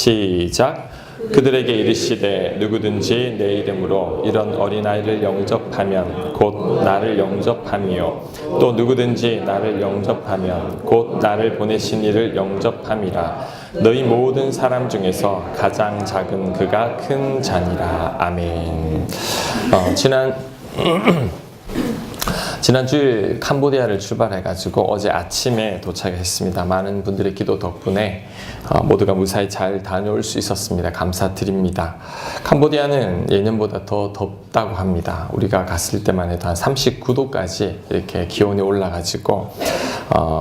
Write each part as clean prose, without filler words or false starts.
시작. 그들에게 이르시되 누구든지 내 이름으로 이런 어린아이를 영접하면 곧 나를 영접함이요 또 누구든지 나를 영접하면 곧 나를 보내신 이를 영접함이라. 너희 모든 사람 중에서 가장 작은 그가 큰 자니라. 아멘. 지난 주일 캄보디아를 출발해가지고 어제 아침에 도착했습니다. 많은 분들의 기도 덕분에 모두가 무사히 잘 다녀올 수 있었습니다. 감사드립니다. 캄보디아는 예년보다 더 덥다고 합니다. 우리가 갔을 때만 해도 한 39도까지 이렇게 기온이 올라가지고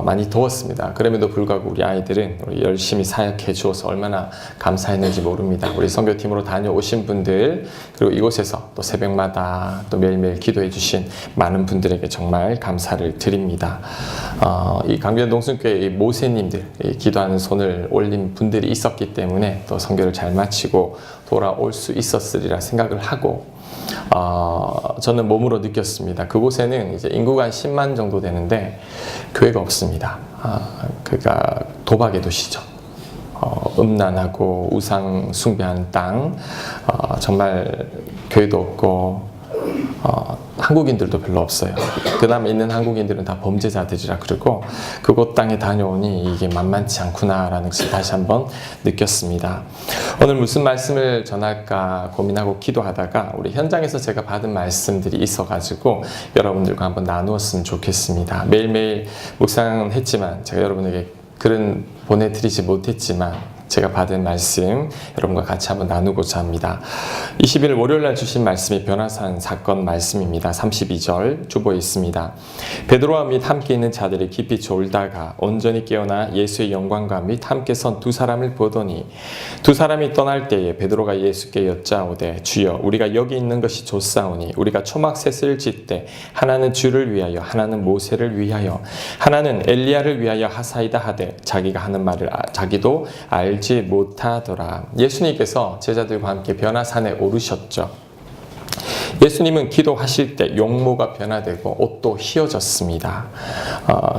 많이 더웠습니다. 그럼에도 불구하고 우리 아이들은 열심히 사역해 주어서 얼마나 감사했는지 모릅니다. 우리 선교팀으로 다녀오신 분들, 그리고 이곳에서 또 새벽마다 또 매일매일 기도해 주신 많은 분들에게 정말 감사를 드립니다. 이 강변 동순교회 모세님들 기도하는 손을 올린 분들이 있었기 때문에 또 선교를 잘 마치고 돌아올 수 있었으리라 생각을 하고, 저는 몸으로 느꼈습니다. 그곳에는 이제 인구가 한 10만 정도 되는데 교회가 없습니다. 그러니까 도박의 도시죠. 음란하고 우상 숭배하는 땅, 정말 교회도 없고 한국인들도 별로 없어요. 그 다음에 있는 한국인들은 다 범죄자들이라 그러고, 그곳 땅에 다녀오니 이게 만만치 않구나라는 것을 다시 한번 느꼈습니다. 오늘 무슨 말씀을 전할까 고민하고 기도하다가 우리 현장에서 제가 받은 말씀들이 있어가지고 여러분들과 한번 나누었으면 좋겠습니다. 매일매일 묵상했지만 제가 여러분에게 글은 보내드리지 못했지만 제가 받은 말씀 여러분과 같이 한번 나누고자 합니다. 20일 월요일날 주신 말씀이 변화산 사건 말씀입니다. 32절 주보에 있습니다. 베드로와 및 함께 있는 자들이 깊이 졸다가 온전히 깨어나 예수의 영광과 및 함께 선 두 사람을 보더니 두 사람이 떠날 때에 베드로가 예수께 여짜오되 주여 우리가 여기 있는 것이 좋사오니 우리가 초막셋을 짓되 하나는 주를 위하여 하나는 모세를 위하여 하나는 엘리야를 위하여 하사이다 하되 자기가 하는 말을 자기도 알지 못하더라. 예수님께서 제자들과 함께 변화산에 오르셨죠. 예수님은 기도하실 때 용모가 변화되고 옷도 휘어졌습니다.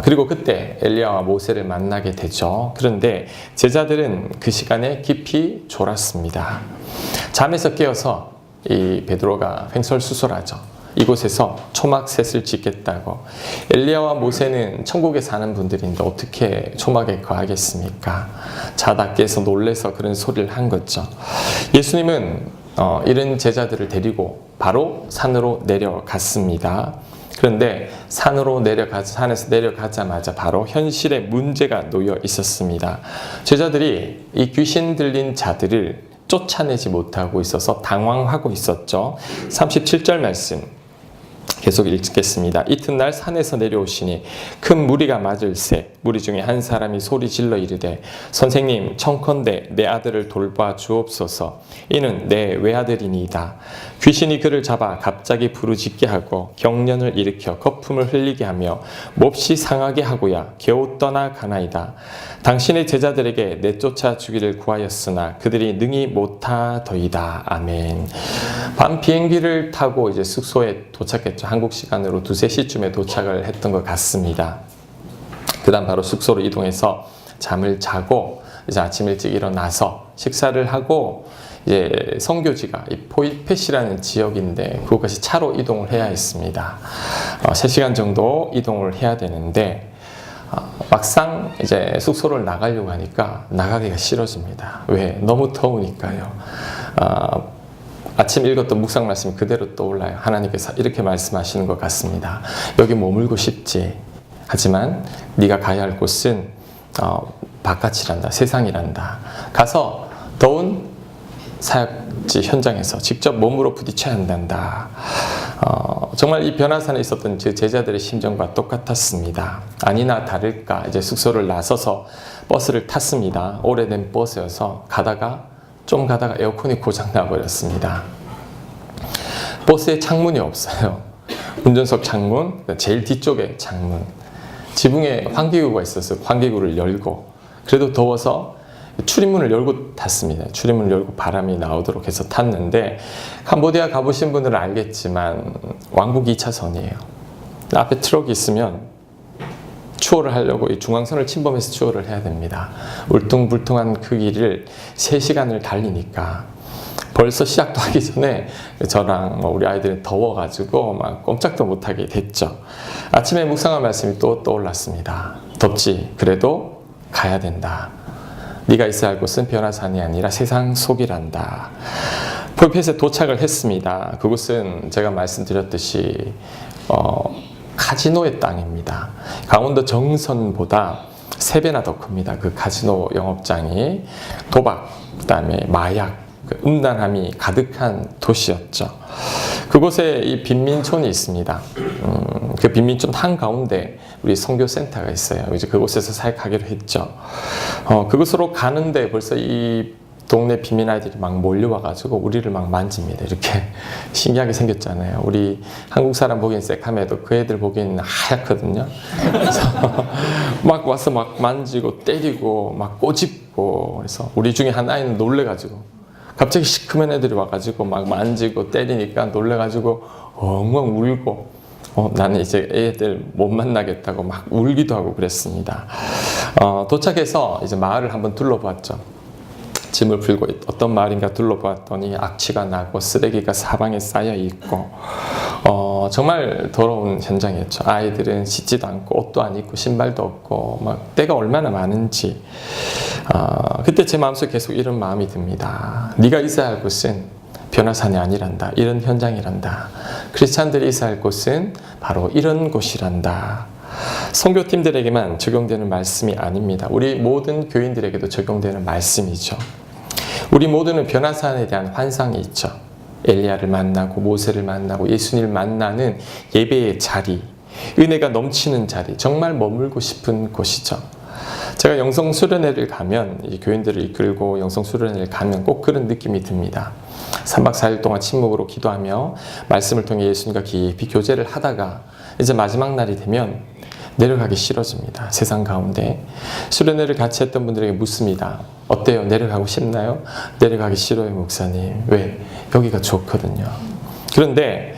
그리고 그때 엘리야와 모세를 만나게 되죠. 그런데 제자들은 그 시간에 깊이 졸았습니다. 잠에서 깨어서 이 베드로가 횡설수설하죠. 이곳에서 초막셋을 짓겠다고. 엘리야와 모세는 천국에 사는 분들인데 어떻게 초막에 거하겠습니까? 자다 깨서 놀래서 그런 소리를 한 거죠. 예수님은 이런 제자들을 데리고 바로 산으로 내려갔습니다. 그런데 산에서 내려가자마자 바로 현실의 문제가 놓여 있었습니다. 제자들이 이 귀신 들린 자들을 쫓아내지 못하고 있어서 당황하고 있었죠. 37절 말씀 계속 읽겠습니다. 이튿날 산에서 내려오시니 큰 무리가 맞을새 무리 중에 한 사람이 소리 질러 이르되 선생님 청컨대 내 아들을 돌봐 주옵소서. 이는 내 외아들이니이다. 귀신이 그를 잡아 갑자기 부르짖게 하고 경련을 일으켜 거품을 흘리게 하며 몹시 상하게 하고야 겨우 떠나가나이다. 당신의 제자들에게 내쫓아 주기를 구하였으나 그들이 능히 못하더이다. 아멘. 밤 비행기를 타고 이제 숙소에 도착했죠. 한국 시간으로 2, 3시쯤에 도착을 했던 것 같습니다. 그 다음 바로 숙소로 이동해서 잠을 자고 이제 아침 일찍 일어나서 식사를 하고 이제 선교지가 이 포이펫이라는 지역인데 그것까지 차로 이동을 해야 했습니다. 3시간 정도 이동을 해야 되는데 막상 이제 숙소를 나가려고 하니까 나가기가 싫어집니다. 왜? 너무 더우니까요. 아침 읽었던 묵상 말씀이 그대로 떠올라요. 하나님께서 이렇게 말씀하시는 것 같습니다. 여기 머물고 싶지. 하지만 네가 가야 할 곳은 바깥이란다. 세상이란다. 가서 더운 사역지 현장에서 직접 몸으로 부딪혀야 한단다. 정말 이 변화산에 있었던 제자들의 심정과 똑같았습니다. 아니나 다를까 이제 숙소를 나서서 버스를 탔습니다. 오래된 버스여서 좀 가다가 에어컨이 고장나 버렸습니다. 버스에 창문이 없어요. 운전석 창문, 제일 뒤쪽에 창문. 지붕에 환기구가 있어서 환기구를 열고, 그래도 더워서 출입문을 열고 탔습니다. 출입문을 열고 바람이 나오도록 해서 탔는데, 캄보디아 가보신 분들은 알겠지만 왕복 2차선이에요. 앞에 트럭이 있으면 추월을 하려고 이 중앙선을 침범해서 추월을 해야 됩니다. 울퉁불퉁한 그 길을 3시간을 달리니까 벌써 시작도 하기 전에 저랑 우리 아이들이 더워가지고 막 꼼짝도 못하게 됐죠. 아침에 묵상한 말씀이 또 떠올랐습니다. 덥지? 그래도 가야 된다. 네가 있어야 할 곳은 변화산이 아니라 세상 속이란다. 폴펫에 도착을 했습니다. 그곳은 제가 말씀드렸듯이 카지노의 땅입니다. 강원도 정선보다 3배나 더 큽니다. 그 카지노 영업장이 도박, 그다음에 마약, 그 음란함이 가득한 도시였죠. 그곳에 이 빈민촌이 있습니다. 그 빈민촌 한가운데 우리 선교센터가 있어요. 이제 그곳에서 사역하기로 했죠. 그곳으로 가는데 벌써 이 동네 빈민 아이들이 막 몰려와가지고 우리를 막 만집니다. 이렇게 신기하게 생겼잖아요. 우리 한국 사람 보기엔 새카매도 그 애들 보기엔 하얗거든요. 그래서 막 와서 막 만지고 때리고 막 꼬집고, 그래서 우리 중에 한 아이는 놀래가지고 갑자기 시커먼 애들이 와가지고 막 만지고 때리니까 놀래가지고 엉엉 울고 나는 이제 애들 못 만나겠다고 막 울기도 하고 그랬습니다. 도착해서 이제 마을을 한번 둘러보았죠. 짐을 풀고 어떤 마을인가 둘러보았더니 악취가 나고 쓰레기가 사방에 쌓여 있고 정말 더러운 현장이었죠. 아이들은 씻지도 않고 옷도 안 입고 신발도 없고 막 때가 얼마나 많은지. 그때 제 마음속에 계속 이런 마음이 듭니다. 네가 있어야 할 곳은 변화산이 아니란다. 이런 현장이란다. 크리스찬들이 있어야 할 곳은 바로 이런 곳이란다. 선교팀들에게만 적용되는 말씀이 아닙니다. 우리 모든 교인들에게도 적용되는 말씀이죠. 우리 모두는 변화산에 대한 환상이 있죠. 엘리야를 만나고 모세를 만나고 예수님을 만나는 예배의 자리, 은혜가 넘치는 자리, 정말 머물고 싶은 곳이죠. 제가 영성수련회를 가면, 이 교인들을 이끌고 영성수련회를 가면 꼭 그런 느낌이 듭니다. 3박 4일 동안 침묵으로 기도하며 말씀을 통해 예수님과 깊이 교제를 하다가 이제 마지막 날이 되면 내려가기 싫어집니다. 세상 가운데. 수련회를 같이 했던 분들에게 묻습니다. 어때요? 내려가고 싶나요? 내려가기 싫어요, 목사님. 왜? 여기가 좋거든요. 그런데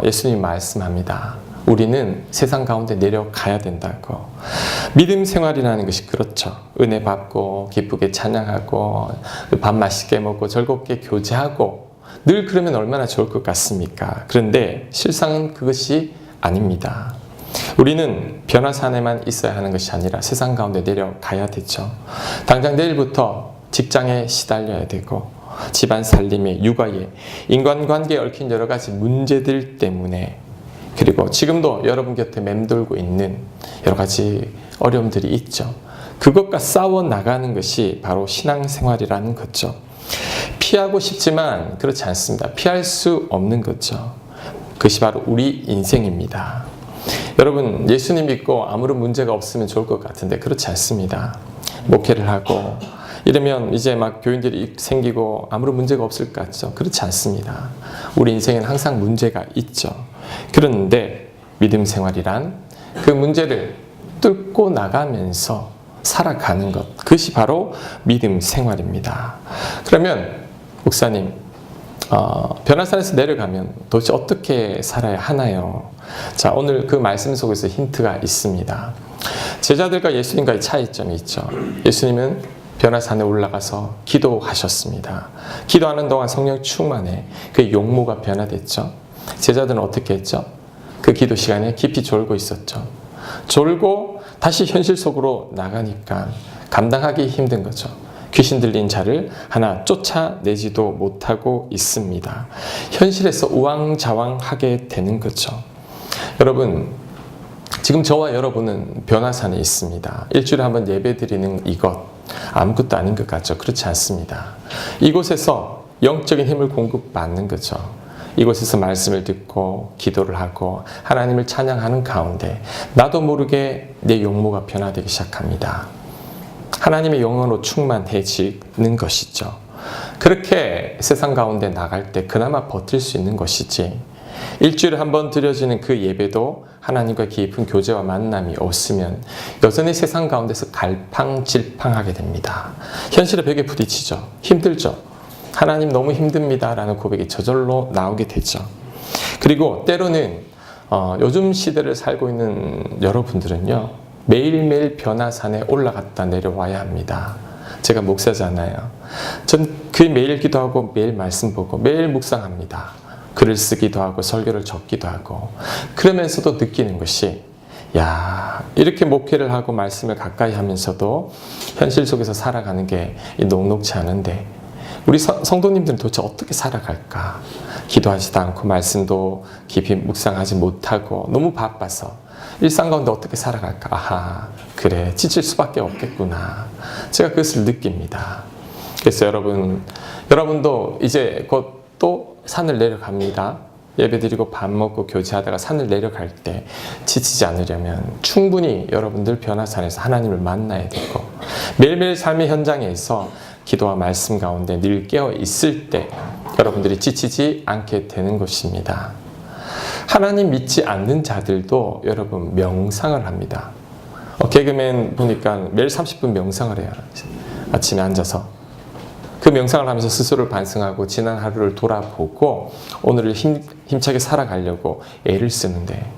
예수님이 말씀합니다. 우리는 세상 가운데 내려가야 된다고. 믿음 생활이라는 것이 그렇죠. 은혜 받고 기쁘게 찬양하고 밥 맛있게 먹고 즐겁게 교제하고 늘 그러면 얼마나 좋을 것 같습니까? 그런데 실상은 그것이 아닙니다. 우리는 변화산에만 있어야 하는 것이 아니라 세상 가운데 내려가야 되죠. 당장 내일부터 직장에 시달려야 되고 집안 살림에, 육아에, 인간관계에 얽힌 여러 가지 문제들 때문에, 그리고 지금도 여러분 곁에 맴돌고 있는 여러 가지 어려움들이 있죠. 그것과 싸워 나가는 것이 바로 신앙생활이라는 거죠. 피하고 싶지만 그렇지 않습니다. 피할 수 없는 거죠. 그것이 바로 우리 인생입니다. 여러분, 예수님 믿고 아무런 문제가 없으면 좋을 것 같은데 그렇지 않습니다. 목회를 하고 이러면 이제 막 교인들이 생기고 아무런 문제가 없을 것 같죠. 그렇지 않습니다. 우리 인생에는 항상 문제가 있죠. 그런데 믿음 생활이란 그 문제를 뚫고 나가면서 살아가는 것, 그것이 바로 믿음 생활입니다. 그러면 목사님, 변화산에서 내려가면 도대체 어떻게 살아야 하나요? 자, 오늘 그 말씀 속에서 힌트가 있습니다. 제자들과 예수님과의 차이점이 있죠. 예수님은 변화산에 올라가서 기도하셨습니다. 기도하는 동안 성령 충만해 그 용모가 변화됐죠. 제자들은 어떻게 했죠? 그 기도 시간에 깊이 졸고 있었죠. 졸고 다시 현실 속으로 나가니까 감당하기 힘든 거죠. 귀신 들린 자를 하나 쫓아내지도 못하고 있습니다. 현실에서 우왕좌왕하게 되는 거죠. 여러분, 지금 저와 여러분은 변화산에 있습니다. 일주일에 한번 예배 드리는 이것 아무것도 아닌 것 같죠? 그렇지 않습니다. 이곳에서 영적인 힘을 공급받는 거죠. 이곳에서 말씀을 듣고 기도를 하고 하나님을 찬양하는 가운데 나도 모르게 내 용모가 변화되기 시작합니다. 하나님의 영혼으로 충만해지는 것이죠. 그렇게 세상 가운데 나갈 때 그나마 버틸 수 있는 것이지, 일주일에 한 번 드려지는 그 예배도 하나님과 깊은 교제와 만남이 없으면 여전히 세상 가운데서 갈팡질팡하게 됩니다. 현실의 벽에 부딪히죠. 힘들죠. 하나님 너무 힘듭니다 라는 고백이 저절로 나오게 되죠. 그리고 때로는 요즘 시대를 살고 있는 여러분들은요, 매일매일 변화산에 올라갔다 내려와야 합니다. 제가 목사잖아요. 전 그 매일 기도하고 매일 말씀 보고 매일 묵상합니다. 글을 쓰기도 하고 설교를 적기도 하고 그러면서도 느끼는 것이 야, 이렇게 목회를 하고 말씀을 가까이 하면서도 현실 속에서 살아가는 게 녹록지 않은데 우리 성도님들은 도대체 어떻게 살아갈까? 기도하지도 않고 말씀도 깊이 묵상하지 못하고 너무 바빠서 일상 가운데 어떻게 살아갈까? 아하, 그래, 지칠 수밖에 없겠구나. 제가 그것을 느낍니다. 그래서 여러분도 이제 곧 또 산을 내려갑니다. 예배드리고 밥 먹고 교제하다가 산을 내려갈 때 지치지 않으려면 충분히 여러분들 변화산에서 하나님을 만나야 되고 매일매일 삶의 현장에서 기도와 말씀 가운데 늘 깨어 있을 때 여러분들이 지치지 않게 되는 것입니다. 하나님 믿지 않는 자들도 여러분 명상을 합니다. 개그맨 보니까 매일 30분 명상을 해요. 아침에 앉아서. 그 명상을 하면서 스스로를 반성하고 지난 하루를 돌아보고 오늘을 힘차게 살아가려고 애를 쓰는데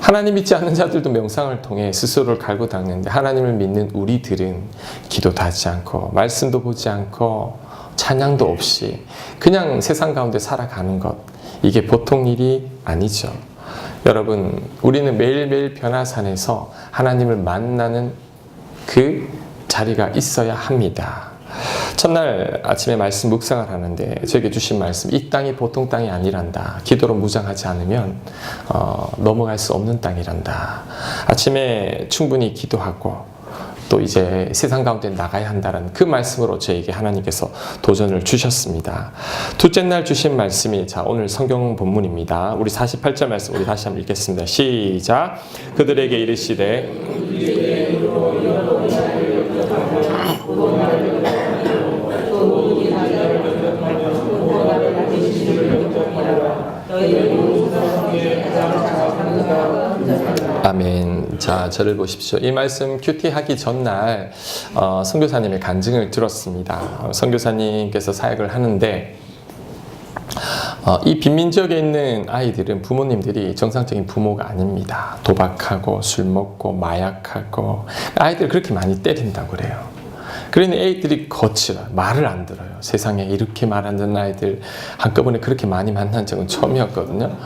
하나님 믿지 않는 자들도 명상을 통해 스스로를 갈고 닦는데 하나님을 믿는 우리들은 기도도 하지 않고 말씀도 보지 않고 찬양도 없이 그냥 세상 가운데 살아가는 것, 이게 보통 일이 아니죠. 여러분, 우리는 매일매일 변화산에서 하나님을 만나는 그 자리가 있어야 합니다. 첫날 아침에 말씀 묵상을 하는데 저에게 주신 말씀, 이 땅이 보통 땅이 아니란다. 기도로 무장하지 않으면 넘어갈 수 없는 땅이란다. 아침에 충분히 기도하고 또 이제 세상 가운데 나가야 한다는 그 말씀으로 저에게 하나님께서 도전을 주셨습니다. 둘째 날 주신 말씀이 자 오늘 성경 본문입니다. 우리 48절 말씀 우리 다시 한번 읽겠습니다. 시작. 그들에게 이르시되 아멘. 자, 저를 보십시오. 이 말씀 큐티하기 전날 선교사님의 간증을 들었습니다. 선교사님께서 사역을 하는데 이 빈민 지역에 있는 아이들은 부모님들이 정상적인 부모가 아닙니다. 도박하고 술 먹고 마약하고 아이들 그렇게 많이 때린다고 그래요. 그러니 애들이 거칠어요. 말을 안 들어요. 세상에 이렇게 말 안 듣는 아이들 한꺼번에 그렇게 많이 만난 적은 처음이었거든요.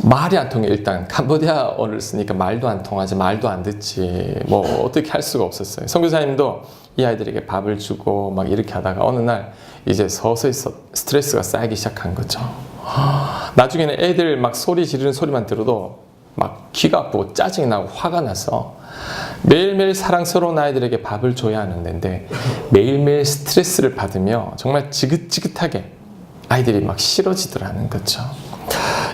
말이 안 통해. 일단 캄보디아어를 쓰니까 말도 안 통하지, 말도 안 듣지, 뭐 어떻게 할 수가 없었어요. 선교사님도 이 아이들에게 밥을 주고 막 이렇게 하다가 어느 날 이제 서서히 스트레스가 쌓이기 시작한 거죠. 나중에는 애들 막 소리 지르는 소리만 들어도 막 귀가 아프고 짜증이 나고 화가 나서 매일매일 사랑스러운 아이들에게 밥을 줘야 하는데 매일매일 스트레스를 받으며 정말 지긋지긋하게 아이들이 막 싫어지더라는 거죠.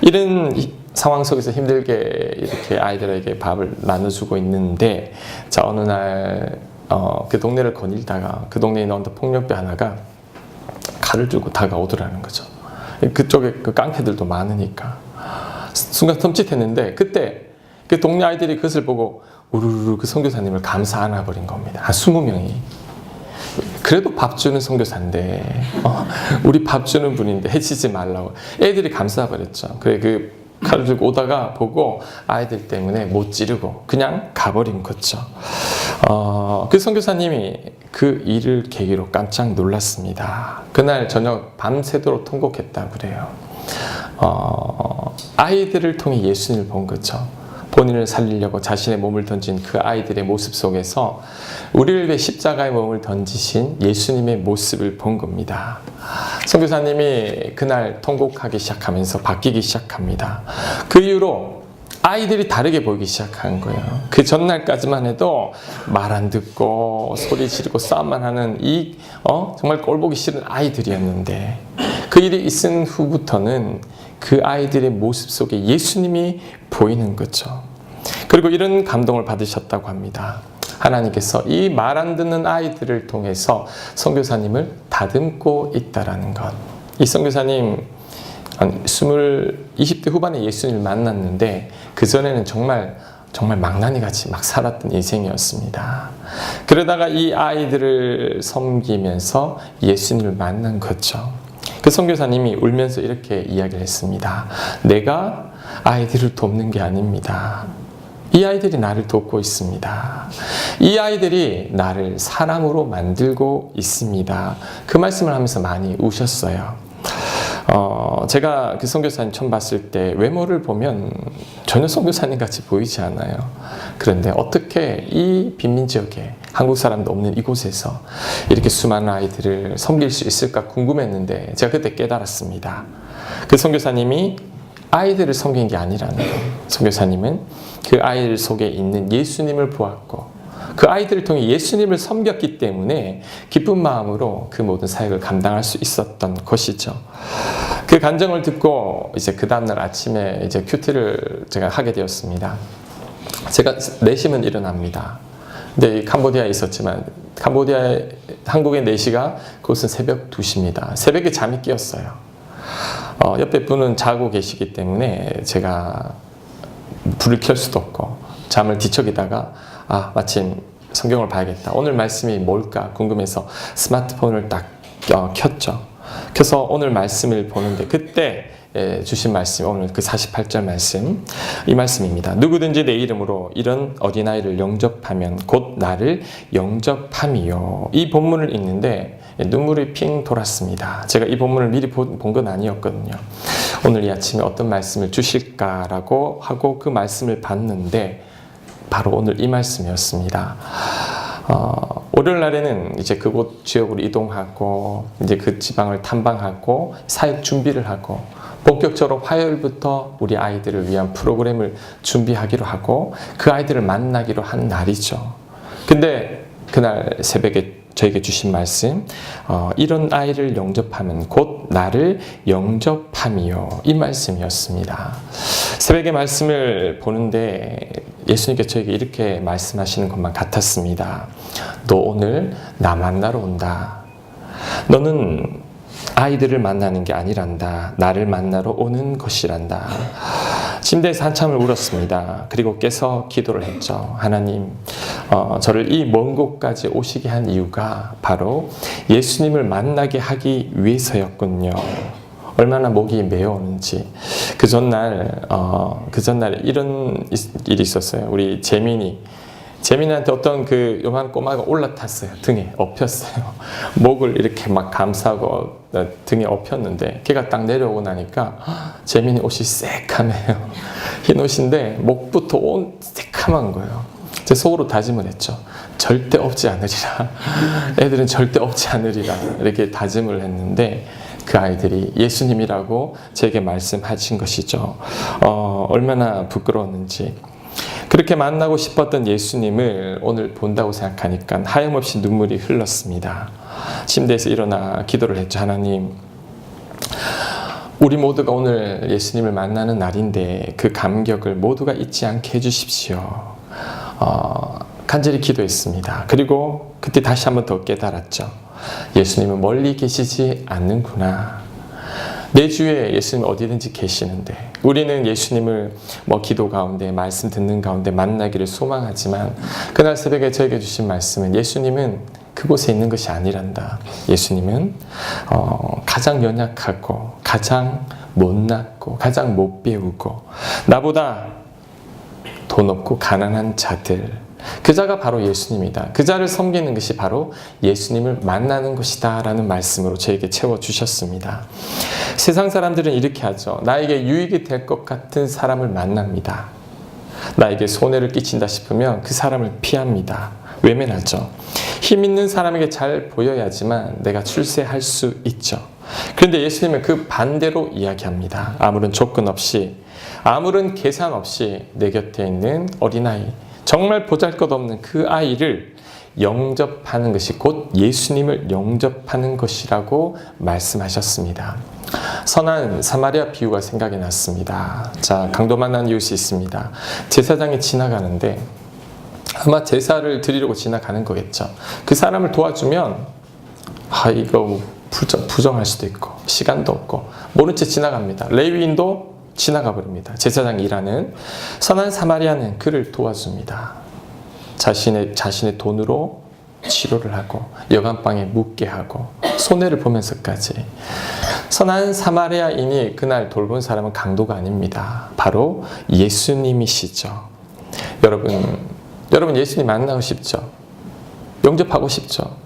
이런 상황 속에서 힘들게 이렇게 아이들에게 밥을 나눠주고 있는데 자 어느 날 그 동네를 거닐다가 그 동네에 있는 폭력배 하나가 칼을 들고 다가오더라는 거죠. 그쪽에 그 깡패들도 많으니까 순간 텀칫했는데 그때 그 동네 아이들이 그것을 보고 우르르 그 선교사님을 감싸 안아버린 겁니다. 한 20명이. 그래도 밥 주는 선교사인데 우리 밥 주는 분인데 해치지 말라고 애들이 감싸버렸죠. 그래 그 칼을 들고 오다가 보고 아이들 때문에 못 찌르고 그냥 가버린 거죠. 그 선교사님이 그 일을 계기로 깜짝 놀랐습니다. 그날 저녁 밤새도록 통곡했다고 그래요. 아이들을 통해 예수님을 본 거죠. 본인을 살리려고 자신의 몸을 던진 그 아이들의 모습 속에서 우리를 위해 십자가의 몸을 던지신 예수님의 모습을 본 겁니다. 선교사님이 그날 통곡하기 시작하면서 바뀌기 시작합니다. 그 이후로 아이들이 다르게 보이기 시작한 거예요. 그 전날까지만 해도 말 안 듣고 소리 지르고 싸움만 하는 이 정말 꼴보기 싫은 아이들이었는데 그 일이 있은 후부터는 그 아이들의 모습 속에 예수님이 보이는 거죠. 그리고 이런 감동을 받으셨다고 합니다. 하나님께서 이 말 안 듣는 아이들을 통해서 선교사님을 다듬고 있다라는 것. 이 선교사님 20대 후반에 예수님을 만났는데 그전에는 정말 망나니같이 막 살았던 인생이었습니다. 그러다가 이 아이들을 섬기면서 예수님을 만난 거죠. 그 선교사님이 울면서 이렇게 이야기를 했습니다. 내가 아이들을 돕는 게 아닙니다. 이 아이들이 나를 돕고 있습니다. 이 아이들이 나를 사람으로 만들고 있습니다. 그 말씀을 하면서 많이 우셨어요. 제가 그 선교사님 처음 봤을 때 외모를 보면 전혀 선교사님 같이 보이지 않아요. 그런데 어떻게 이 빈민 지역에 한국 사람도 없는 이곳에서 이렇게 수많은 아이들을 섬길 수 있을까 궁금했는데 제가 그때 깨달았습니다. 그 선교사님이 아이들을 섬긴 게 아니라는 거예요. 선교사님은 그 아이들 속에 있는 예수님을 보았고 그 아이들을 통해 예수님을 섬겼기 때문에 기쁜 마음으로 그 모든 사역을 감당할 수 있었던 것이죠. 그 간증을 듣고 이제 그 다음날 아침에 이제 큐티를 제가 하게 되었습니다. 제가 4시면 일어납니다. 근데 캄보디아에 있었지만 한국의 4시가 그곳은 새벽 2시입니다. 새벽에 잠이 깨었어요. 옆에 분은 자고 계시기 때문에 제가 불을 켤 수도 없고 잠을 뒤척이다가 마침 성경을 봐야겠다. 오늘 말씀이 뭘까 궁금해서 스마트폰을 딱 켰죠. 켜서 오늘 말씀을 보는데 그때 주신 말씀, 오늘 그 48절 말씀, 이 말씀입니다. 누구든지 내 이름으로 이런 어린아이를 영접하면 곧 나를 영접함이요. 이 본문을 읽는데 눈물이 핑 돌았습니다. 제가 이 본문을 미리 본 건 아니었거든요. 오늘 이 아침에 어떤 말씀을 주실까라고 하고 그 말씀을 봤는데 바로 오늘 이 말씀이었습니다. 월요일 날에는 이제 그곳 지역으로 이동하고 이제 그 지방을 탐방하고 사역 준비를 하고 본격적으로 화요일부터 우리 아이들을 위한 프로그램을 준비하기로 하고 그 아이들을 만나기로 한 날이죠. 근데 그날 새벽에 저에게 주신 말씀, 이런 아이를 영접하면 곧 나를 영접함이요. 이 말씀이었습니다. 새벽에 말씀을 보는데 예수님께서 저에게 이렇게 말씀하시는 것만 같았습니다. 너 오늘 나 만나러 온다. 너는 아이들을 만나는 게 아니란다. 나를 만나러 오는 것이란다. 침대에서 한참을 울었습니다. 그리고 깨서 기도를 했죠. 하나님, 저를 이 먼 곳까지 오시게 한 이유가 바로 예수님을 만나게 하기 위해서였군요. 얼마나 목이 메어오는지. 그 전날 이런 일이 있었어요. 우리 재민이한테 어떤 그 요만 꼬마가 올라탔어요. 등에 엎였어요. 목을 이렇게 막 감싸고 등에 엎였는데 걔가 딱 내려오고 나니까 재민이 옷이 새카매요. 흰 옷인데 목부터 온 새카만 거예요. 제 속으로 다짐을 했죠. 절대 엎지 않으리라. 애들은 절대 엎지 않으리라. 이렇게 다짐을 했는데 그 아이들이 예수님이라고 제게 말씀하신 것이죠. 얼마나 부끄러웠는지. 그렇게 만나고 싶었던 예수님을 오늘 본다고 생각하니까 하염없이 눈물이 흘렀습니다. 침대에서 일어나 기도를 했죠. 하나님, 우리 모두가 오늘 예수님을 만나는 날인데 그 감격을 모두가 잊지 않게 해주십시오. 간절히 기도했습니다. 그리고 그때 다시 한번 더 깨달았죠. 예수님은 멀리 계시지 않는구나. 내 주위에 예수님 어디든지 계시는데 우리는 예수님을 기도 가운데 말씀 듣는 가운데 만나기를 소망하지만 그날 새벽에 저에게 주신 말씀은 예수님은 그곳에 있는 것이 아니란다. 예수님은 가장 연약하고 가장 못났고 가장 못 배우고 나보다 돈 없고 가난한 자들, 그 자가 바로 예수님이다. 그 자를 섬기는 것이 바로 예수님을 만나는 것이다 라는 말씀으로 저에게 채워주셨습니다. 세상 사람들은 이렇게 하죠. 나에게 유익이 될 것 같은 사람을 만납니다. 나에게 손해를 끼친다 싶으면 그 사람을 피합니다. 외면하죠. 힘 있는 사람에게 잘 보여야지만 내가 출세할 수 있죠. 그런데 예수님은 그 반대로 이야기합니다. 아무런 조건 없이, 아무런 계산 없이 내 곁에 있는 어린아이, 정말 보잘것없는 그 아이를 영접하는 것이 곧 예수님을 영접하는 것이라고 말씀하셨습니다. 선한 사마리아 비유가 생각이 났습니다. 자, 강도 만난 이웃이 있습니다. 제사장이 지나가는데 아마 제사를 드리려고 지나가는 거겠죠. 그 사람을 도와주면 이거 부정할 수도 있고 시간도 없고 모른 채 지나갑니다. 레위인도 지나가 버립니다. 제사장이 일하는 선한 사마리아는 그를 도와줍니다. 자신의 돈으로 치료를 하고 여간방에 묵게 하고 손해를 보면서까지. 선한 사마리아인이 그날 돌본 사람은 강도가 아닙니다. 바로 예수님이시죠. 여러분 예수님 만나고 싶죠? 영접하고 싶죠?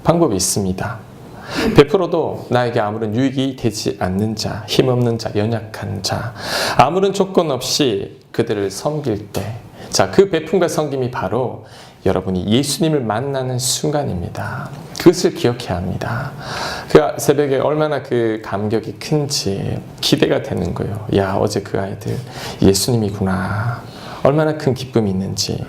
방법이 있습니다. 100%도 나에게 아무런 유익이 되지 않는 자, 힘없는 자, 연약한 자, 아무런 조건 없이 그들을 섬길 때, 자, 그 베품과 섬김이 바로 여러분이 예수님을 만나는 순간입니다. 그것을 기억해야 합니다. 그 새벽에 얼마나 그 감격이 큰지 기대가 되는 거예요. 야, 어제 그 아이들 예수님이구나. 얼마나 큰 기쁨이 있는지.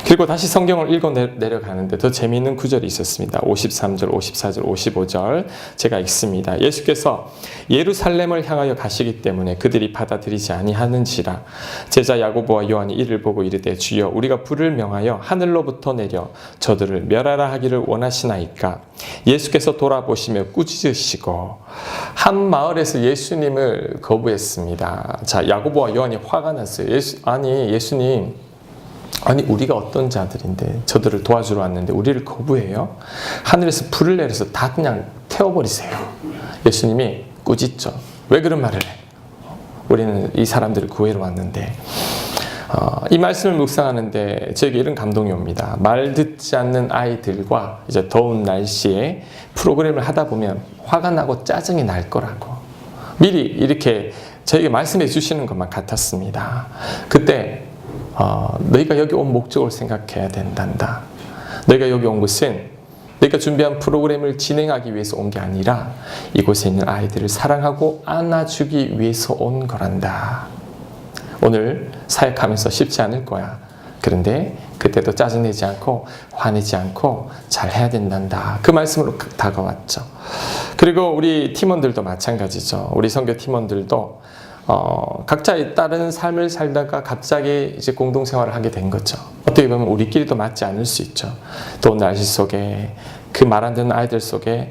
그리고 다시 성경을 읽어 내려가는데 더 재미있는 구절이 있었습니다. 53절, 54절, 55절 제가 읽습니다. 예수께서 예루살렘을 향하여 가시기 때문에 그들이 받아들이지 아니하는지라. 제자 야고보와 요한이 이를 보고 이르되 주여 우리가 불을 명하여 하늘로부터 내려 저들을 멸하라 하기를 원하시나이까. 예수께서 돌아보시며 꾸짖으시고 한 마을에서 예수님을 거부했습니다. 자, 야고보와 요한이 화가 났어요. 예수님, 아니 우리가 어떤 자들인데 저들을 도와주러 왔는데 우리를 거부해요? 하늘에서 불을 내려서 다 그냥 태워버리세요. 예수님이 꾸짖죠. 왜 그런 말을 해? 우리는 이 사람들을 구해러 왔는데. 이 말씀을 묵상하는데 저에게 이런 감동이 옵니다. 말 듣지 않는 아이들과 이제 더운 날씨에 프로그램을 하다 보면 화가 나고 짜증이 날 거라고 미리 이렇게 저에게 말씀해 주시는 것만 같았습니다. 그때 너희가 여기 온 목적을 생각해야 된단다. 너희가 여기 온 것은 너희가 준비한 프로그램을 진행하기 위해서 온 게 아니라 이곳에 있는 아이들을 사랑하고 안아주기 위해서 온 거란다. 오늘 사역하면서 쉽지 않을 거야. 그런데 그때도 짜증내지 않고 화내지 않고 잘 해야 된단다. 그 말씀으로 다가왔죠. 그리고 우리 팀원들도 마찬가지죠. 우리 선교 팀원들도 각자의 다른 삶을 살다가 갑자기 이제 공동생활을 하게 된 거죠. 어떻게 보면 우리끼리도 맞지 않을 수 있죠. 더운 날씨 속에 그 말 안 듣는 아이들 속에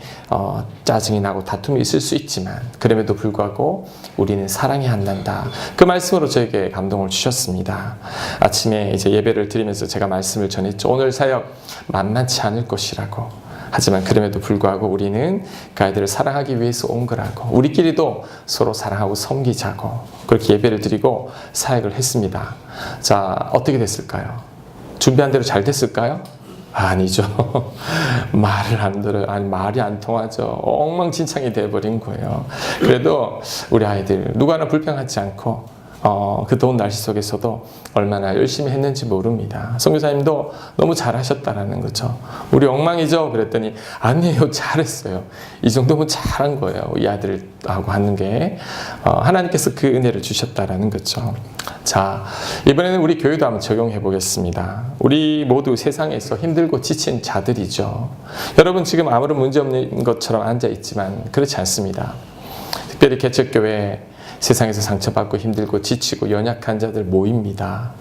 짜증이 나고 다툼이 있을 수 있지만 그럼에도 불구하고 우리는 사랑해야 한단다. 그 말씀으로 저에게 감동을 주셨습니다. 아침에 이제 예배를 드리면서 제가 말씀을 전했죠. 오늘 사역 만만치 않을 것이라고. 하지만 그럼에도 불구하고 우리는 그 아이들을 사랑하기 위해서 온 거라고. 우리끼리도 서로 사랑하고 섬기자고. 그렇게 예배를 드리고 사역을 했습니다. 자, 어떻게 됐을까요? 준비한 대로 잘 됐을까요? 아니죠. 말을 안 들어요. 아니, 말이 안 통하죠. 엉망진창이 돼버린 거예요. 그래도 우리 아이들 누구 하나 불평하지 않고 그 더운 날씨 속에서도 얼마나 열심히 했는지 모릅니다. 선교사님도 너무 잘하셨다라는 거죠. 우리 엉망이죠? 그랬더니 아니에요. 잘했어요. 이 정도면 잘한 거예요. 이 아들하고 하는 게 하나님께서 그 은혜를 주셨다라는 거죠. 자, 이번에는 우리 교회도 한번 적용해 보겠습니다. 우리 모두 세상에서 힘들고 지친 자들이죠. 여러분 지금 아무런 문제 없는 것처럼 앉아 있지만 그렇지 않습니다. 특별히 개척교회 세상에서 상처받고 힘들고 지치고 연약한 자들 모입니다.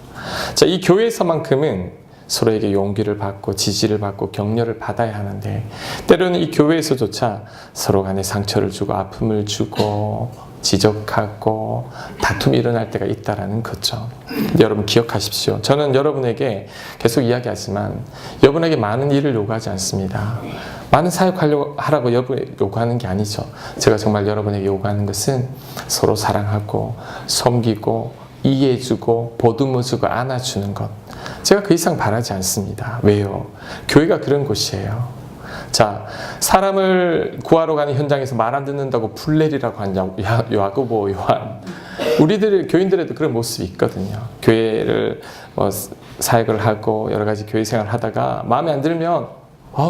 자, 이 교회에서만큼은 서로에게 용기를 받고 지지를 받고 격려를 받아야 하는데 때로는 이 교회에서조차 서로 간에 상처를 주고 아픔을 주고 지적하고 다툼이 일어날 때가 있다라는 거죠. 여러분 기억하십시오. 저는 여러분에게 계속 이야기하지만 여러분에게 많은 일을 요구하지 않습니다. 많은 사역하라고 요구하는 게 아니죠. 제가 정말 여러분에게 요구하는 것은 서로 사랑하고 섬기고 이해해주고 보듬어주고 안아주는 것. 제가 그 이상 바라지 않습니다. 왜요? 교회가 그런 곳이에요. 자, 사람을 구하러 가는 현장에서 말 안 듣는다고 불내리라고 한 야고보 요한. 우리들 교인들에도 그런 모습이 있거든요. 교회를 사역을 하고 여러 가지 교회 생활을 하다가 마음에 안 들면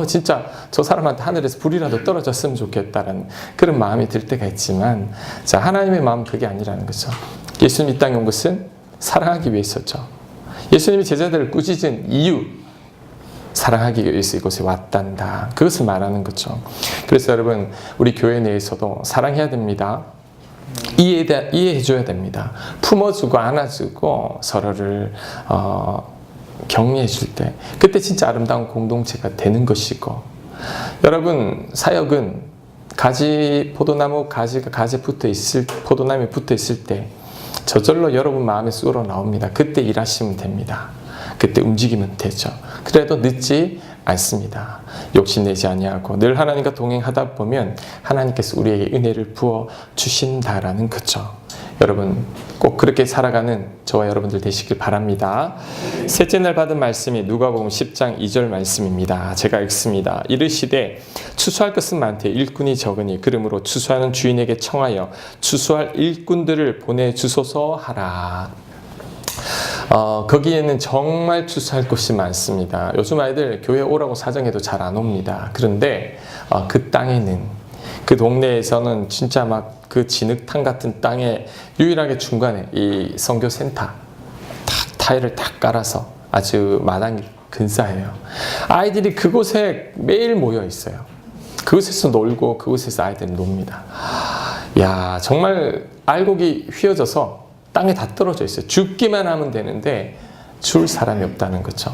진짜 저 사람한테 하늘에서 불이라도 떨어졌으면 좋겠다라는 그런 마음이 들 때가 있지만 자, 하나님의 마음은 그게 아니라는 거죠. 예수님 이 땅에 온 것은 사랑하기 위해서죠. 예수님이 제자들을 꾸짖은 이유, 사랑하기 위해서 이곳에 왔단다. 그것을 말하는 거죠. 그래서 여러분 우리 교회 내에서도 사랑해야 됩니다. 이해해줘야 됩니다. 품어주고 안아주고 서로를 격려해 줄 때 그때 진짜 아름다운 공동체가 되는 것이고 여러분 사역은 포도나무 가지가 가지에 붙어 있을 포도나무에 붙어 있을 때 저절로 여러분 마음에서 우러나옵니다. 그때 일하시면 됩니다. 그때 움직이면 되죠. 그래도 늦지 않습니다. 욕심내지 아니하고 늘 하나님과 동행하다 보면 하나님께서 우리에게 은혜를 부어 주신다라는 거죠. 여러분 꼭 그렇게 살아가는 저와 여러분들 되시길 바랍니다. 셋째 날 받은 말씀이 누가복음 10장 2절 말씀입니다. 제가 읽습니다. 이르시되 추수할 것은 많되 일꾼이 적으니 그러므로 추수하는 주인에게 청하여 추수할 일꾼들을 보내주소서 하라. 거기에는 정말 추수할 곳이 많습니다. 요즘 아이들 교회 오라고 사정해도 잘 안 옵니다. 그런데 그 땅에는, 그 동네에서는 진짜 막 그 진흙탕 같은 땅에 유일하게 중간에 이 선교센터 타일을 딱 깔아서 아주 마당이 근사해요. 아이들이 그곳에 매일 모여 있어요. 그곳에서 놀고 그곳에서 아이들이 놉니다. 야, 정말 알곡이 휘어져서 땅에 다 떨어져 있어요. 죽기만 하면 되는데 줄 사람이 없다는 거죠.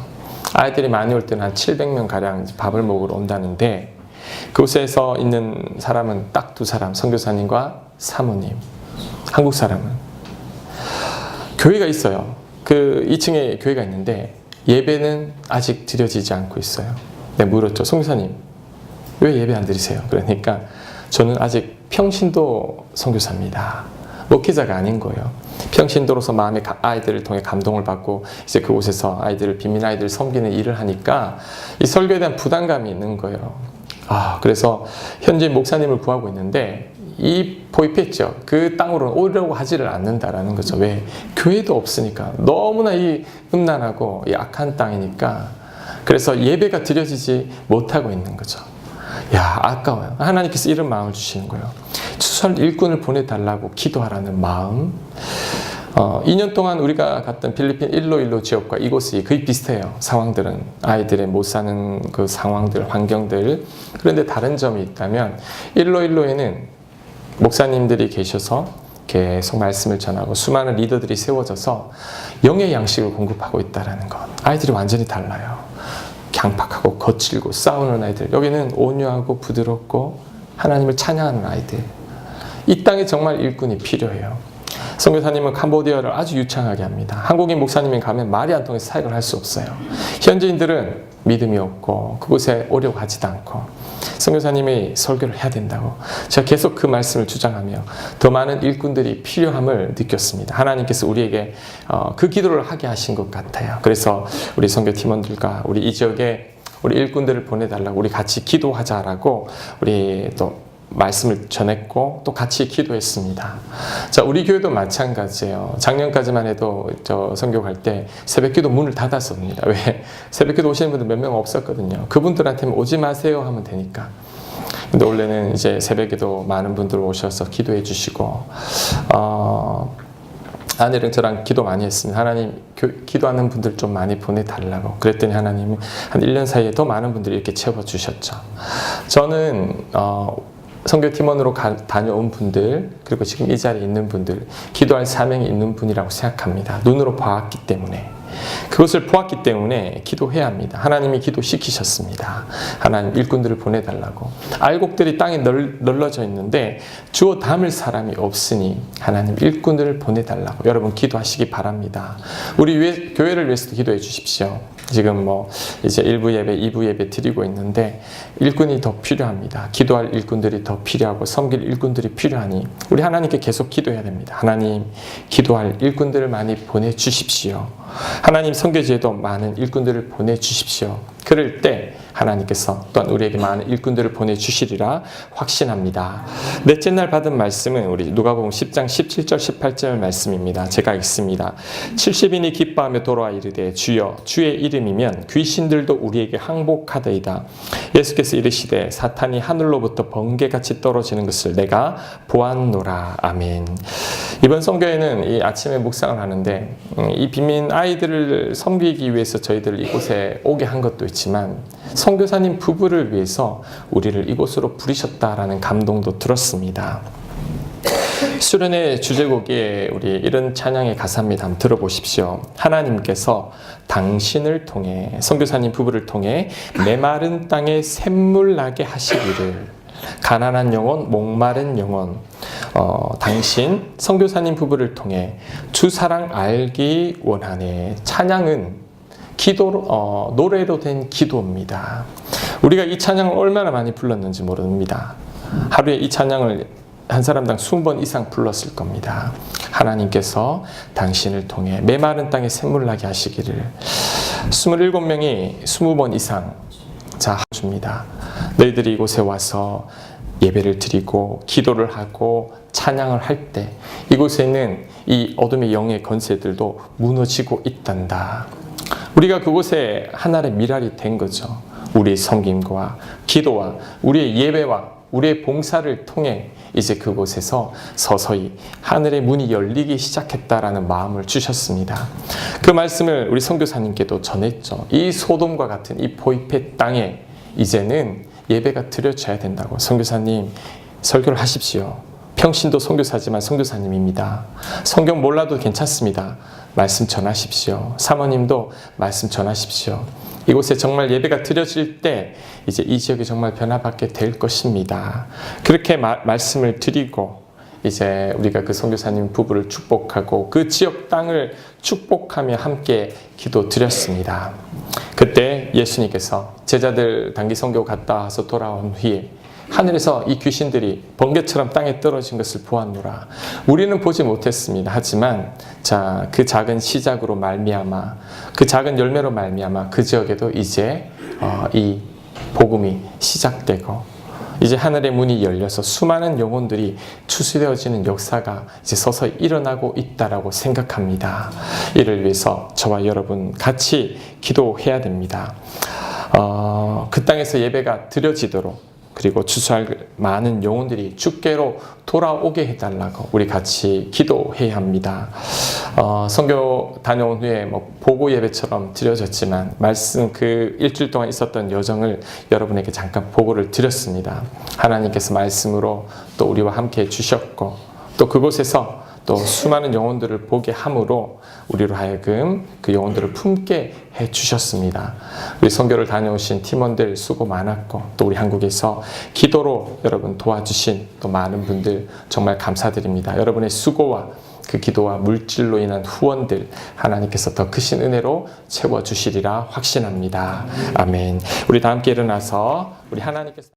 아이들이 많이 올 때는 한 700명 가량 밥을 먹으러 온다는데 그곳에서 있는 사람은 딱 2사람, 선교사님과 사모님. 한국 사람은 교회가 있어요. 그 2층에 교회가 있는데 예배는 아직 드려지지 않고 있어요. 내가 물었죠. 선교사님 왜 예배 안 드리세요? 그러니까 저는 아직 평신도 선교사입니다. 목회자가 아닌 거예요. 평신도로서 마음의 아이들을 통해 감동을 받고 이제 그곳에서 아이들을, 빈민 아이들을 섬기는 일을 하니까 이 설교에 대한 부담감이 있는 거예요. 그래서 현재 목사님을 구하고 있는데 이 보이했죠. 그 땅으로는 오려고 하지를 않는다라는 거죠. 왜? 교회도 없으니까. 너무나 이 음란하고 이 악한 땅이니까. 그래서 예배가 드려지지 못하고 있는 거죠. 야, 아까워요. 하나님께서 이런 마음을 주시는 거예요. 추수할 일꾼을 보내달라고 기도하라는 마음. 2년 동안 우리가 갔던 필리핀 일로일로 지역과 이곳이 거의 비슷해요. 상황들은 아이들의 못 사는 그 상황들, 환경들. 그런데 다른 점이 있다면 일로일로에는 목사님들이 계셔서 계속 말씀을 전하고 수많은 리더들이 세워져서 영의 양식을 공급하고 있다는 것. 아이들이 완전히 달라요. 강팍하고 거칠고 싸우는 아이들. 여기는 온유하고 부드럽고 하나님을 찬양하는 아이들. 이 땅에 정말 일꾼이 필요해요. 선교사님은 캄보디아를 아주 유창하게 합니다. 한국인 목사님이 가면 말이 안 통해서 사역을 할 수 없어요. 현지인들은 믿음이 없고 그곳에 오려고 하지도 않고 선교사님이 설교를 해야 된다고 제가 계속 그 말씀을 주장하며 더 많은 일꾼들이 필요함을 느꼈습니다. 하나님께서 우리에게 그 기도를 하게 하신 것 같아요. 그래서 우리 선교팀원들과 우리 이 지역에 우리 일꾼들을 보내달라고 우리 같이 기도하자라고 우리 또 말씀을 전했고 또 같이 기도했습니다. 자, 우리 교회도 마찬가지예요. 작년까지만 해도 저 선교 갈 때 새벽기도 문을 닫았습니다. 왜? 새벽기도 오시는 분들 몇 명 없었거든요. 그분들한테는 오지 마세요 하면 되니까. 근데 원래는 이제 새벽에도 많은 분들 오셔서 기도해 주시고 아내랑 저랑 기도 많이 했습니다. 하나님 기도하는 분들 좀 많이 보내달라고. 그랬더니 하나님이 한 1년 사이에 더 많은 분들이 이렇게 채워주셨죠. 저는 선교팀원으로 다녀온 분들, 그리고 지금 이 자리에 있는 분들, 기도할 사명이 있는 분이라고 생각합니다. 눈으로 봤기 때문에. 그것을 보았기 때문에 기도해야 합니다. 하나님이 기도시키셨습니다. 하나님 일꾼들을 보내달라고. 알곡들이 땅에 널려져 있는데 주워 담을 사람이 없으니 하나님 일꾼들을 보내달라고 여러분 기도하시기 바랍니다. 우리 교회를 위해서도 기도해 주십시오. 지금 이제 1부 예배, 2부 예배 드리고 있는데 일꾼이 더 필요합니다. 기도할 일꾼들이 더 필요하고 섬길 일꾼들이 필요하니 우리 하나님께 계속 기도해야 됩니다. 하나님 기도할 일꾼들을 많이 보내주십시오. 하나님 선교지에도 많은 일꾼들을 보내주십시오. 그럴 때 하나님께서 또한 우리에게 많은 일꾼들을 보내주시리라 확신합니다. 넷째 날 받은 말씀은 우리 누가복음 10장 17절 18절 말씀입니다. 제가 읽습니다. 70인이 기뻐하며 돌아와 이르되 주여 주의 이름이면 귀신들도 우리에게 항복하더이다. 예수께서 이르시되 사탄이 하늘로부터 번개같이 떨어지는 것을 내가 보았노라. 아멘. 이번 선교회는 이 아침에 묵상을 하는데 이 빈민 아이들을 섬기기 위해서 저희들을 이곳에 오게 한 것도 있지만 선교사님 부부를 위해서 우리를 이곳으로 부르셨다라는 감동도 들었습니다. 수련의 주제곡에 우리 이런 찬양의 가사입니다. 한번 들어보십시오. 하나님께서 당신을 통해 선교사님 부부를 통해 메마른 땅에 샘물 나게 하시기를 가난한 영혼, 목마른 영혼 당신 선교사님 부부를 통해 주 사랑 알기 원하네. 찬양은 기도로 노래로 된 기도입니다. 우리가 이 찬양을 얼마나 많이 불렀는지 모릅니다. 하루에 이 찬양을 한 사람당 20번 이상 불렀을 겁니다. 하나님께서 당신을 통해 메마른 땅에 샘물 나게 하시기를. 27명이 20번 이상 줍니다. 너희들이 이곳에 와서 예배를 드리고 기도를 하고 찬양을 할 때 이곳에 있는 이 어둠의 영의 권세들도 무너지고 있단다. 우리가 그곳에 하나의 미랄이 된 거죠. 우리의 섬김과 기도와 우리의 예배와 우리의 봉사를 통해 이제 그곳에서 서서히 하늘의 문이 열리기 시작했다라는 마음을 주셨습니다. 그 말씀을 우리 선교사님께도 전했죠. 이 소돔과 같은 이 보이페 땅에 이제는 예배가 드려져야 된다고. 선교사님 설교를 하십시오. 평신도 선교사지만 선교사님입니다. 성경 몰라도 괜찮습니다. 말씀 전하십시오. 사모님도 말씀 전하십시오. 이곳에 정말 예배가 드려질 때 이제 이 지역이 정말 변화받게 될 것입니다. 그렇게 말씀을 드리고 이제 우리가 그 선교사님 부부를 축복하고 그 지역 땅을 축복하며 함께 기도 드렸습니다. 그때 예수님께서 제자들 단기 선교 갔다 와서 돌아온 후에 하늘에서 이 귀신들이 번개처럼 땅에 떨어진 것을 보았노라. 우리는 보지 못했습니다. 하지만 그 작은 시작으로 말미암아 그 작은 열매로 말미암아 그 지역에도 이제 이 복음이 시작되고 이제 하늘의 문이 열려서 수많은 영혼들이 추수되어지는 역사가 이제 서서히 일어나고 있다라고 생각합니다. 이를 위해서 저와 여러분 같이 기도해야 됩니다. 그 땅에서 예배가 드려지도록 그리고 추수할 많은 영혼들이 주께로 돌아오게 해달라고 우리 같이 기도해야 합니다. 선교 다녀온 후에 보고 예배처럼 드려졌지만 말씀 그 일주일 동안 있었던 여정을 여러분에게 잠깐 보고를 드렸습니다. 하나님께서 말씀으로 또 우리와 함께 해주셨고 또 그곳에서 또 수많은 영혼들을 보게 함으로 우리로 하여금 그 영혼들을 품게 해주셨습니다. 우리 선교를 다녀오신 팀원들 수고 많았고 또 우리 한국에서 기도로 여러분 도와주신 또 많은 분들 정말 감사드립니다. 여러분의 수고와 그 기도와 물질로 인한 후원들 하나님께서 더 크신 은혜로 채워주시리라 확신합니다. 아멘. 우리 다 함께 일어나서 우리 하나님께서